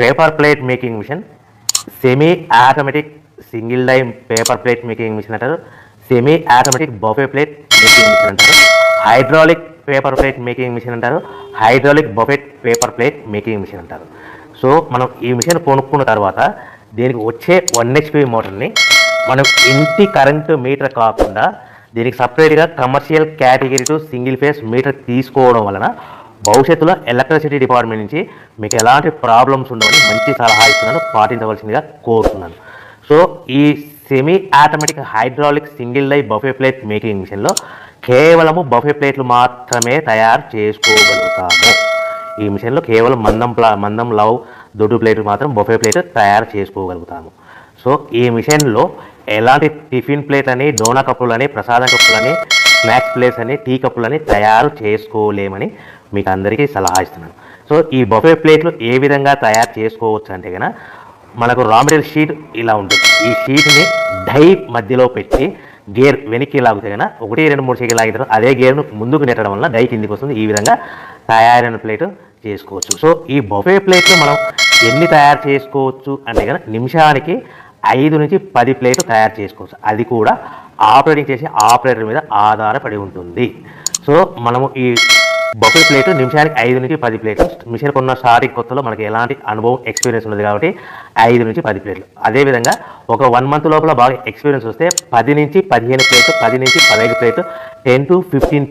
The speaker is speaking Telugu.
Paper plate making machine, semi automatic single die paper plate making machine అంటారు, semi automatic buffet plate making machine అంటారు, hydraulic paper plate making machine అంటారు, hydraulic buffet paper plate making machine అంటారు. సో మనం ఈ మిషన్ కొనుక్కున్న తర్వాత దీనికి వచ్చే 1 HP మోటార్ని మనం ఇంటి కరెంటు మీటర్ కాకుండా దీనికి సపరేట్గా commercial category to single phase metre తీసుకోవడం వలన భవిష్యత్తులో ఎలక్ట్రిసిటీ డిపార్ట్మెంట్ నుంచి మీకు ఎలాంటి ప్రాబ్లమ్స్ ఉండవని మంచి సలహా ఇస్తున్నాను, పాటించవలసిందిగా కోరుతున్నాను. సో ఈ semi automatic hydraulic single die buffet plate making మిషన్లో కేవలము బఫే ప్లేట్లు మాత్రమే తయారు చేసుకోగలుగుతాము. ఈ మిషన్లో కేవలం మందం లవ్ దొడ్డు ప్లేట్లు మాత్రం బఫే ప్లేట్ తయారు చేసుకోగలుగుతాము. సో ఈ మిషన్లో ఎలాంటి టిఫిన్ ప్లేట్లని, డోనా కప్పులని, ప్రసాదం కప్పులని, స్నాక్స్ ప్లేట్స్ అని, టీ కప్పులని తయారు చేసుకోలేమని మీకు అందరికీ సలహా ఇస్తున్నాను. సో ఈ బఫే ప్లేట్లు ఏ విధంగా తయారు చేసుకోవచ్చు అంటే కనుక మనకు రా మెటీరియల్ షీట్ ఇలా ఉంటుంది. ఈ షీట్ని డై మధ్యలో పెట్టి గేర్ వెనక్కి లాగితే కనుక 1, 2, 3 సెకండ్లు లాగిన తర్వాత అదే గేర్ను ముందుకు నెట్టడం వల్ల డై కిందికి వస్తుంది. ఈ విధంగా తయారైన ప్లేట్ చేసుకోవచ్చు. సో ఈ బఫే ప్లేట్లు మనం ఎన్ని తయారు చేసుకోవచ్చు అంటే కనుక నిమిషానికి 5 నుంచి 10 ప్లేట్లు తయారు చేసుకోవచ్చు. అది కూడా ఆపరేటింగ్ చేసే ఆపరేటర్ మీద ఆధారపడి ఉంటుంది. సో మనము ఈ బఫే ప్లేట్ నిమిషానికి 5 నుంచి 10 ప్లేట్లు. మిషన్ కొన్న స్టార్టింగ్ కొత్తలో మనకి ఎలాంటి అనుభవం ఎక్స్పీరియన్స్ ఉన్నది కాబట్టి 5 నుంచి 10 ప్లేట్లు. అదేవిధంగా ఒక 1 మంత్ లోపల బాగా ఎక్స్పీరియన్స్ వస్తే 10 నుంచి 15 ప్లేట్లు, 10 నుంచి 15 ప్లేట్లు, 10 to 15 ప్లేట్లు